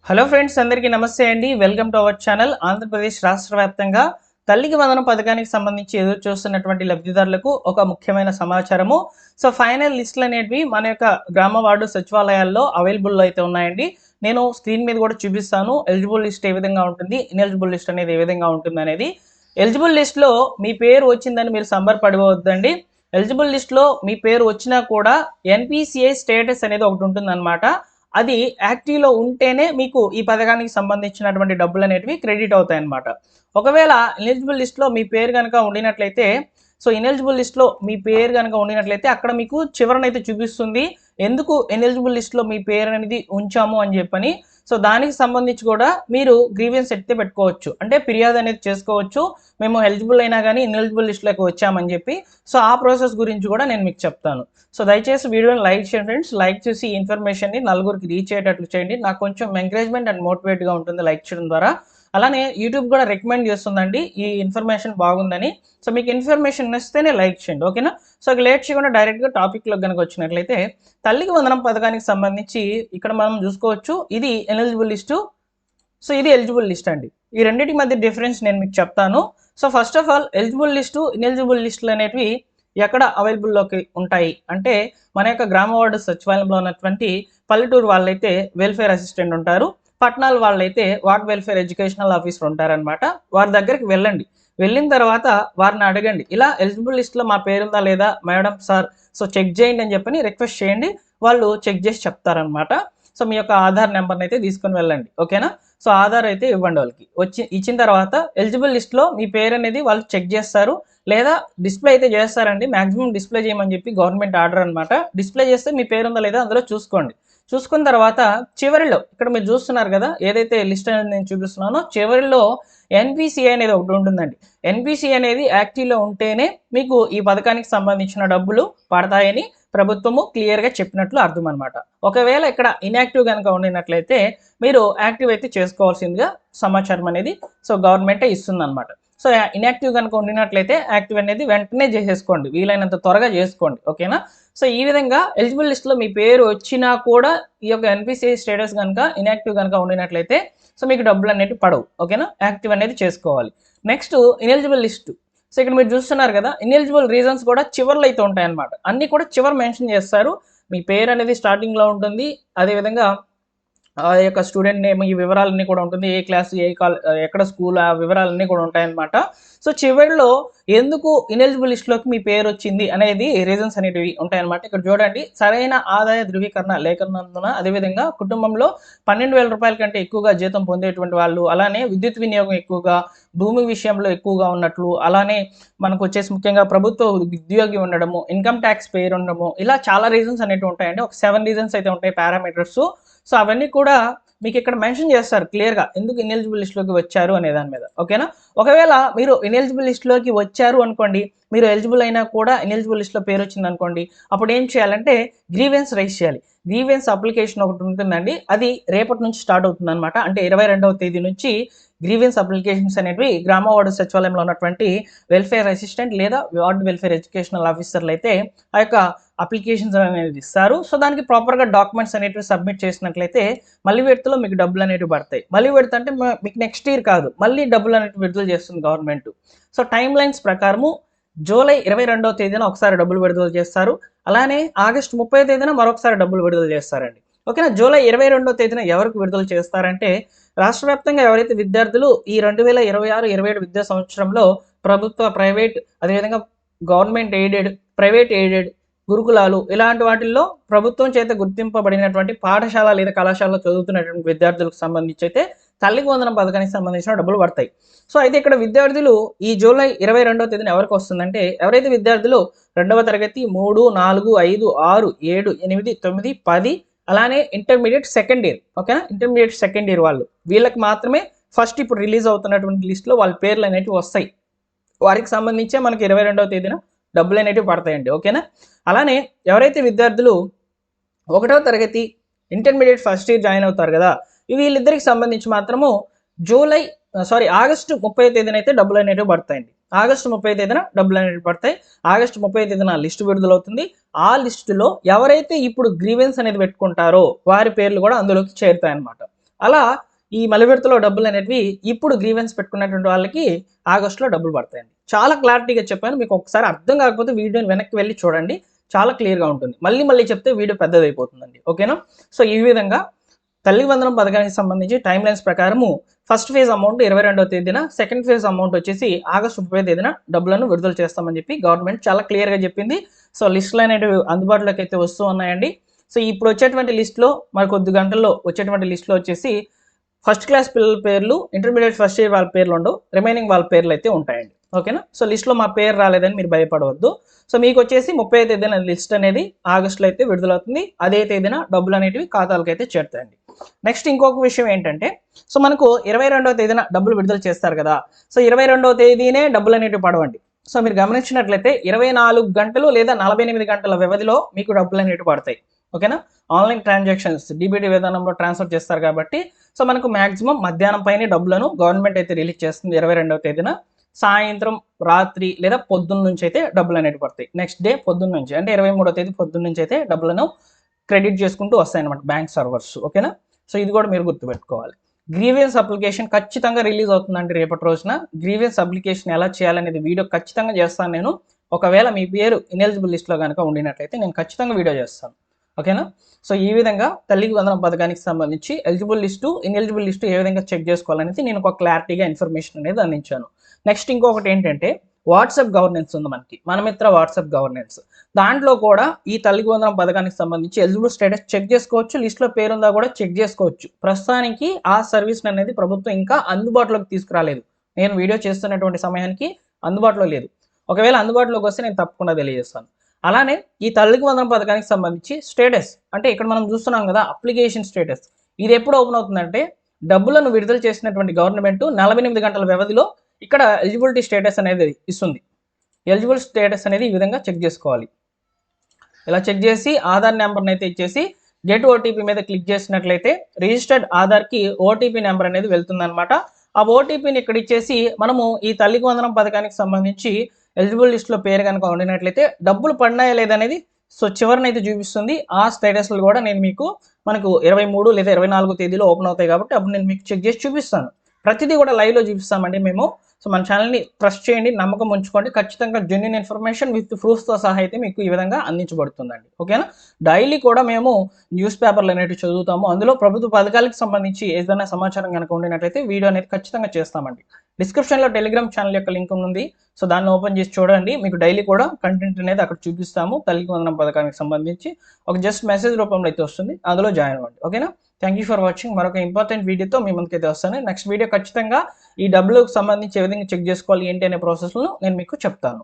Hello friends, అందరికీ నమస్తే అండి. Welcome to our channel. Andhra Pradesh రాష్ట్ర వ్యాప్తంగా తల్లికి వందనం పథకానికి సంబంధించి ఎదురు చూస్తున్నటువంటి లబ్ధిదారులకు ఒక ముఖ్యమైన సమాచారము. సో ఫైనల్ లిస్టులు అనేటివి మన యొక్క గ్రామ వార్డు సచివాలయాల్లో అవైలబుల్లో అయితే ఉన్నాయండి. నేను స్క్రీన్ మీద కూడా చూపిస్తాను. ఎలిజిబుల్ లిస్ట్ ఏ విధంగా ఉంటుంది, ఇన్ఎలిజిబుల్ లిస్ట్ అనేది ఏ విధంగా ఉంటుంది అనేది. ఎలిజిబుల్ లిస్ట్లో మీ పేరు వచ్చిందని మీరు సంబరపడవద్దండి. ఎలిజిబుల్ లిస్ట్లో మీ పేరు వచ్చినా కూడా ఎన్పిసిఐ స్టేటస్ అనేది ఒకటి ఉంటుందన్నమాట. అది యాక్టివ్లో ఉంటేనే మీకు ఈ పథకానికి సంబంధించినటువంటి డబ్బులు అనేటివి క్రెడిట్ అవుతాయి అన్నమాట. ఒకవేళ ఎలిజిబుల్ లిస్ట్లో మీ పేరు కనుక ఉండినట్లయితే, సో ఇనెలిజిబుల్ లిస్ట్లో మీ పేరు కనుక ఉండినట్లయితే అక్కడ మీకు చివరనైతే చూపిస్తుంది ఎందుకు ఎలిజిబుల్ లిస్ట్లో మీ పేరు అనేది ఉంచాము అని చెప్పని. సో దానికి సంబంధించి కూడా మీరు గ్రీవెన్స్ ఎత్తే పెట్టుకోవచ్చు, అంటే ఫిర్యాదు అనేది చేసుకోవచ్చు. మేము ఎలిజిబుల్ అయినా కానీ ఇన్ఎలిజిబుల్ లిస్ట్లోకి వచ్చామని చెప్పి. సో ఆ ప్రాసెస్ గురించి కూడా నేను మీకు చెప్తాను. సో దయచేసి వీడియోని లైక్ చేయండి ఫ్రెండ్స్. లైక్ చేసి ఈ ఇన్ఫర్మేషన్ని నలుగురికి రీచ్ అయ్యేటట్లు చేయండి. నాకు కొంచెం ఎంకరేజ్మెంట్ అండ్ మోటివేట్గా ఉంటుంది లైక్ చేయడం ద్వారా. అలానే యూట్యూబ్ కూడా రికమెండ్ చేస్తుందండి ఈ ఇన్ఫర్మేషన్ బాగుందని. సో మీకు ఇన్ఫర్మేషన్ ఇస్తేనే లైక్ చేయండి, ఓకేనా. సో లేట్ చేయకుండా డైరెక్ట్గా టాపిక్లో కనుక వచ్చినట్లయితే, తల్లికి వందనం పథకానికి సంబంధించి ఇక్కడ మనం చూసుకోవచ్చు. ఇది ఎలిజిబుల్ లిస్టు, సో ఇది ఎలిజిబుల్ లిస్ట్ అండి. ఈ రెండింటి మధ్య డిఫరెన్స్ నేను మీకు చెప్తాను. So first of all, eligible list ineligible లిస్టులు అనేవి ఎక్కడ అవైలబుల్లోకి ఉంటాయి అంటే, మన యొక్క గ్రామ వార్డు సచివాలయంలో ఉన్నటువంటి పల్లెటూరు వాళ్ళైతే వెల్ఫేర్ అసిస్టెంట్ ఉంటారు, పట్టణాల వాళ్ళైతే వార్డ్ వెల్ఫేర్ ఎడ్యుకేషనల్ ఆఫీసర్ ఉంటారనమాట. వారి దగ్గరికి వెళ్ళండి. వెళ్ళిన తర్వాత వారిని అడగండి, ఇలా ఎలిజిబుల్ లిస్ట్లో మా పేరుందా లేదా మేడం సార్, సో చెక్ చేయండి అని చెప్పని రిక్వెస్ట్ చేయండి. వాళ్ళు చెక్ చేసి చెప్తారనమాట. సో మీ యొక్క ఆధార్ నెంబర్ని అయితే తీసుకొని వెళ్ళండి, ఓకేనా. సో ఆధార్ అయితే ఇవ్వండి వాళ్ళకి. ఇచ్చిన తర్వాత ఎలిజిబుల్ లిస్ట్లో మీ పేరు అనేది వాళ్ళు చెక్ చేస్తారు, లేదా డిస్ప్లే అయితే చేస్తారండి. మాక్సిమం డిస్ప్లే చేయమని చెప్పి గవర్నమెంట్ ఆర్డర్ అనమాట. డిస్ప్లే చేస్తే మీ పేరు ఉందా లేదా అందులో చూసుకోండి. చూసుకున్న తర్వాత చివరిలో ఇక్కడ మీరు చూస్తున్నారు కదా, ఏదైతే లిస్ట్ అనేది నేను చూపిస్తున్నానో చివరిలో ఎన్పిసిఐ అనేది ఒకటి ఉంటుందండి. ఎన్పిసిఐ అనేది యాక్టివ్లో ఉంటేనే మీకు ఈ పథకానికి సంబంధించిన డబ్బులు పడతాయని ప్రభుత్వము క్లియర్గా చెప్పినట్లు అర్థం అనమాట. ఒకవేళ ఇక్కడ ఇన్యాక్టివ్ కనుక ఉండినట్లయితే మీరు యాక్టివ్ అయితే చేసుకోవాల్సిందిగా సమాచారం అనేది సో గవర్నమెంటే ఇస్తుంది అనమాట. సో ఇన్యాక్టివ్ కనుక ఉండినట్లయితే యాక్టివ్ అనేది వెంటనే చేసేసుకోండి, వీలైనంత త్వరగా చేసుకోండి, ఓకేనా. సో ఈ విధంగా ఎలిజిబుల్ లిస్ట్లో మీ పేరు వచ్చినా కూడా ఈ యొక్క ఎన్పిసిఐ స్టేటస్ కనుక ఇన్యాక్టివ్ కనుక ఉండినట్లయితే సో మీకు డబ్బులు అనేవి పడవు, ఓకేనా. యాక్టివ్ అనేది చేసుకోవాలి. Next ineligible list. సో ఇక్కడ మీరు చూస్తున్నారు కదా, ఇన్ఎలిజిబుల్ రీజన్స్ కూడా చివర్లో అయితే ఉంటాయన్నమాట. అన్నీ కూడా చివరి మెన్షన్ చేస్తారు. మీ పేరు అనేది స్టార్టింగ్లో ఉంటుంది, అదేవిధంగా ఆ యొక్క స్టూడెంట్ నేమ్, ఈ వివరాలన్నీ కూడా ఉంటుంది, ఏ క్లాస్ ఏ ఎక్కడ స్కూల్, ఆ వివరాలన్నీ కూడా ఉంటాయన్నమాట. సో చివరిలో ఎందుకు ఇనెలిజిబుల్ లిస్ట్లోకి మీ పేరు వచ్చింది అనేది రీజన్స్ అనేటివి ఉంటాయన్నమాట. ఇక్కడ చూడండి, సరైన ఆదాయ ధృవీకరణ లేకున్నందున, అదేవిధంగా కుటుంబంలో 12,000 రూపాయల కంటే ఎక్కువగా జీతం పొందేటువంటి వాళ్ళు, అలానే విద్యుత్ వినియోగం ఎక్కువగా, భూమి విషయంలో ఎక్కువగా ఉన్నట్లు, అలానే మనకు వచ్చేసి ముఖ్యంగా ప్రభుత్వ ఉద్యోగి ఉండడము, ఇన్కమ్ ట్యాక్స్ పేరు ఉండడము, ఇలా చాలా రీజన్స్ అనేవి ఉంటాయండి. ఒక 7 రీజన్స్ అయితే ఉంటాయి, పారామీటర్స్. సో అవన్నీ కూడా మీకు ఇక్కడ మెన్షన్ చేస్తారు క్లియర్గా, ఎందుకు ఇనెలిజిబుల్ లిస్ట్లోకి వచ్చారు అనే దాని మీద, ఓకేనా. ఒకవేళ మీరు ఇనెలిజిబుల్ లిస్ట్లోకి వచ్చారు అనుకోండి, మీరు ఎలిజిబుల్ అయినా కూడా ఇనెలిజిబుల్ లిస్ట్లో పేరు వచ్చింది అనుకోండి, అప్పుడు ఏం చేయాలంటే గ్రీవెన్స్ రైజ్ చేయాలి. గ్రీవెన్స్ అప్లికేషన్ ఒకటి ఉంటుందండి, అది రేపటి నుంచి స్టార్ట్ అవుతుంది అనమాట. అంటే 22వ తేదీ నుంచి గ్రీవెన్స్ అప్లికేషన్స్ అనేవి గ్రామ వార్డు సచివాలయంలో ఉన్నటువంటి వెల్ఫేర్ అసిస్టెంట్ లేదా వార్డు వెల్ఫేర్ ఎడ్యుకేషనల్ ఆఫీసర్లు అయితే ఆ యొక్క అప్లికేషన్స్ అనేది ఇస్తారు. సో దానికి ప్రాపర్గా డాక్యుమెంట్స్ అనేవి సబ్మిట్ చేసినట్లయితే మళ్ళీ విడతలో మీకు డబ్బులు అనేవి పడతాయి. మళ్ళీ విడత అంటే మీకు నెక్స్ట్ ఇయర్ కాదు, మళ్ళీ డబ్బులు అనేవి విడుదల చేస్తుంది గవర్నమెంట్. సో టైం లైన్స్ ప్రకారము జూలై 22వ తేదీన ఒకసారి డబ్బులు విడుదల చేస్తారు, అలానే ఆగస్టు 30వ తేదీన మరొకసారి డబ్బులు విడుదల చేస్తారండి, ఓకేనా. జూలై 22వ తేదీన ఎవరికి విడుదల చేస్తారంటే, రాష్ట్ర వ్యాప్తంగా ఎవరైతే విద్యార్థులు ఈ 2026-27 విద్యా సంవత్సరంలో ప్రభుత్వ, ప్రైవేట్, అదేవిధంగా గవర్నమెంట్ ఎయిడెడ్, ప్రైవేట్ ఎయిడెడ్ గురుకులాలు ఇలాంటి వాటిల్లో ప్రభుత్వం చేత గుర్తింపబడినటువంటి పాఠశాల లేదా కళాశాలలో చదువుతున్నటువంటి విద్యార్థులకు సంబంధించి అయితే తల్లికి వందనం పథకానికి సంబంధించిన డబ్బులు పడతాయి. సో అయితే ఇక్కడ విద్యార్థులు ఈ జూలై 22వ తేదీన ఎవరికి వస్తుందంటే, ఎవరైతే విద్యార్థులు 2వ తరగతి 3, 4, 5, 6, 7, 8, 9, 10, అలానే ఇంటర్మీడియట్ సెకండ్ ఇయర్, ఓకేనా. ఇంటర్మీడియట్ సెకండ్ ఇయర్ వాళ్ళు, వీళ్ళకి మాత్రమే ఫస్ట్ ఇప్పుడు రిలీజ్ అవుతున్నటువంటి లిస్టులో వాళ్ళ పేర్లు అనేవి వస్తాయి. వారికి సంబంధించే మనకి 22వ తేదీన డబ్బులు అనేవి పడతాయండి, ఓకేనా. అలానే ఎవరైతే విద్యార్థులు 1వ తరగతి ఇంటర్మీడియట్ ఫస్ట్ ఇయర్ జాయిన్ అవుతారు కదా, వీళ్ళిద్దరికి సంబంధించి మాత్రము ఆగస్టు 30వ తేదీన అయితే డబ్బులు అనేవి పడతాయండి. ఆగస్టు 30వ తేదీన డబ్బులు అనేవి పడతాయి. ఆగస్టు 30వ తేదీన లిస్టు విడుదలవుతుంది. ఆ లిస్టులో ఎవరైతే ఇప్పుడు గ్రీవెన్స్ అనేది పెట్టుకుంటారో వారి పేర్లు కూడా అందులోకి చేరుతాయి అన్నమాట. అలా ఈ మలివిడతలో డబ్బులు అనేటివి ఇప్పుడు గ్రీవెన్స్ పెట్టుకున్నటువంటి వాళ్ళకి ఆగస్టులో డబ్బులు పడతాయండి. చాలా క్లారిటీగా చెప్పాను. మీకు ఒకసారి అర్థం కాకపోతే వీడియోని వెనక్కి వెళ్ళి చూడండి. చాలా క్లియర్‌గా ఉంటుంది. మళ్ళీ మళ్ళీ చెప్తే వీడియో పెద్దదైపోతుందండి. ఓకేనా? సో, ఈ విధంగా తల్లికి వందనం పథకానికి సంబంధించి టైమ్ లైన్స్ ప్రకారము ఫస్ట్ ఫేజ్ అమౌంట్ 22వ తేదీన, సెకండ్ ఫేజ్ అమౌంట్ వచ్చేసి ఆగస్టు 30వ తేదీన డబ్బులను విడుదల చేస్తామని చెప్పి గవర్నమెంట్ చాలా క్లియర్‌గా చెప్పింది. సో, లిస్టులు అనేటివి అందుబాటులోకి అయితే వస్తూ ఉన్నాయండి. సో, ఇప్పుడు వచ్చేటువంటి లిస్ట్‌లో మరి కొద్ది గంటల్లో వచ్చేటువంటి లిస్ట్‌లో వచ్చేసి ఫస్ట్ క్లాస్ పిల్లల పేర్లు, ఇంటర్మీడియట్ ఫస్ట్ ఇయర్ వాళ్ళ పేర్లు ఉండవు. రిమైనింగ్ వాళ్ళ పేర్లు అయితే ఉంటాయండి. ఓకేనా? సో, లిస్ట్‌లో మా పేరు రాలేదని మీరు భయపడవద్దు. సో, మీకు వచ్చేసి 30వ తేదీన లిస్ట్ అనేది ఆగస్టులో అయితే విడుదలవుతుంది. అదే తేదీన డబ్బులు అనేటివి ఖాతాలకైతే చేరుతాయండి. నెక్స్ట్ ఇంకొక విషయం ఏంటంటే, సో, మనకు 22వ తేదీన డబ్బులు విడుదల చేస్తారు కదా! సో, 22వ తేదీనే డబ్బులు అనేటివి పడవండి. సో, మీరు గమనించినట్లయితే 24 గంటలు లేదా 48 గంటల వ్యవధిలో మీకు డబ్బులు అనేటివి పడతాయి. ఓకేనా? ఆన్‌లైన్ ట్రాన్సాక్షన్స్ డీబీటీ విధానంలో ట్రాన్స్‌ఫర్ చేస్తారు కాబట్టి, సో, మనకు మాక్సిమం మధ్యాహ్నం పైనే డబ్బులను గవర్నమెంట్ అయితే రిలీజ్ చేస్తుంది 22వ తేదీన. సాయంత్రం, రాత్రి లేదా పొద్దున్న నుంచి అయితే డబ్బులు అనేటివి పడతాయి. నెక్స్ట్ డే పొద్దున్న నుంచి అంటే 23వ తేదీ పొద్దున్న నుంచి అయితే డబ్బులను క్రెడిట్ చేసుకుంటూ వస్తాయన్నమాట బ్యాంక్ సర్వర్స్. ఓకేనా? సో, ఇది కూడా మీరు గుర్తుపెట్టుకోవాలి. గ్రీవెన్స్ అప్లికేషన్ ఖచ్చితంగా రిలీజ్ అవుతుందండి రేపటి రోజున. గ్రీవెన్స్ అప్లికేషన్ ఎలా చేయాలనేది వీడియో ఖచ్చితంగా చేస్తాను నేను. ఒకవేళ మీ పేరు ఇనెలిజిబుల్ లిస్ట్‌లో గనుక ఉండినట్లయితే నేను ఖచ్చితంగా వీడియో చేస్తాను. ఓకేనా? సో, ఈ విధంగా తల్లికి వందనం పథకానికి సంబంధించి ఎలిజిబుల్ లిస్టు, ఇనెలిజిబుల్ లిస్టు ఏ విధంగా చెక్ చేసుకోవాలనేది నేను ఒక క్లారిటీగా ఇన్ఫర్మేషన్ అనేది అందించాను. నెక్స్ట్ ఇంకొకటి ఏంటంటే వాట్సాప్ గవర్నెన్స్ ఉంది మనకి. Mana Mitra WhatsApp governance. దాంట్లో కూడా ఈ తల్లికి వందనం పథకానికి సంబంధించి ఎలిజిబుల్ స్టేటస్ చెక్ చేసుకోవచ్చు. లిస్ట్‌లో పేరుందా కూడా చెక్ చేసుకోవచ్చు. ప్రస్తుతానికి ఆ సర్వీస్‌ని అనేది ప్రభుత్వం ఇంకా అందుబాటులోకి తీసుకురాలేదు. నేను వీడియో చేస్తున్నటువంటి సమయానికి అందుబాటులో లేదు. ఒకవేళ అందుబాటులోకి వస్తే నేను తప్పకుండా తెలియజేస్తాను. అలానే ఈ తల్లికి వందనం పథకానికి సంబంధించి స్టేటస్ అంటే ఇక్కడ మనం చూస్తున్నాం కదా అప్లికేషన్ స్టేటస్. ఇది ఎప్పుడు ఓపెన్ అవుతుందంటే డబ్బులను విడుదల చేసినటువంటి గవర్నమెంట్ 48 గంటల వ్యవధిలో ఇక్కడ ఎలిజిబిలిటీ స్టేటస్ అనేది ఇస్తుంది. ఎలిజిబుల్ స్టేటస్ అనేది ఈ విధంగా చెక్ చేసుకోవాలి. ఇలా చెక్ చేసి ఆధార్ నెంబర్‌ని అయితే ఇచ్చేసి గెట్ ఓటీపీ మీద క్లిక్ చేసినట్లయితే రిజిస్టర్డ్ ఆధార్‌కి ఓటీపీ నెంబర్ అనేది వెళ్తుందన్నమాట. ఆ ఓటీపీని ఇక్కడ ఇచ్చేసి మనము ఈ తల్లికి వందనం పథకానికి సంబంధించి ఎలిజిబుల్ లిస్ట్‌లో పేరు గనుక ఉండినట్లయితే డబ్బులు పడినాయా లేదనేది సో, చివరనైతే చూపిస్తుంది. ఆ స్టేటస్‌లు కూడా నేను మీకు మనకు 23 లేదా 24 తేదీలో ఓపెన్ అవుతాయి కాబట్టి అప్పుడు నేను మీకు చెక్ చేసి చూపిస్తాను. ప్రతిదీ కూడా లైవ్‌లో చూపిస్తామండి మేము. సో, మన ఛానెల్‌ని ట్రస్ట్ చేయండి, నమ్మకం ఉంచుకోండి. ఖచ్చితంగా జెన్యూన్ ఇన్ఫర్మేషన్ విత్ ప్రూఫ్స్‌తో సహా అయితే మీకు ఈ విధంగా అందించబడుతుందండి. ఓకేనా? డైలీ కూడా మేము న్యూస్ పేపర్‌లు అనేటివి చదువుతాము. అందులో ప్రభుత్వ పథకాలకు సంబంధించి ఏదైనా సమాచారం గనుక ఉండినట్లయితే వీడియో అనేది ఖచ్చితంగా చేస్తామండి. డిస్క్రిప్షన్‌లో టెలిగ్రామ్ ఛానెల్ యొక్క లింక్ ఉంది. సో, దాన్ని ఓపెన్ చేసి చూడండి. మీకు డైలీ కూడా కంటెంట్ అనేది అక్కడ చూపిస్తాము. తల్లికి వందనం పథకానికి సంబంధించి ఒక జస్ట్ మెసేజ్ రూపంలో అయితే వస్తుంది. అందులో జాయిన్ అవ్వండి. ఓకేనా? Thank you for watching. మరొక ఇంపార్టెంట్ వీడియోతో మీ ముందుకైతే వస్తాను. నెక్స్ట్ వీడియో ఖచ్చితంగా ఈ డబ్బులకు సంబంధించి ఏ విధంగా చెక్ చేసుకోవాలి ఏంటి అనే ప్రాసెస్‌లను నేను మీకు చెప్తాను.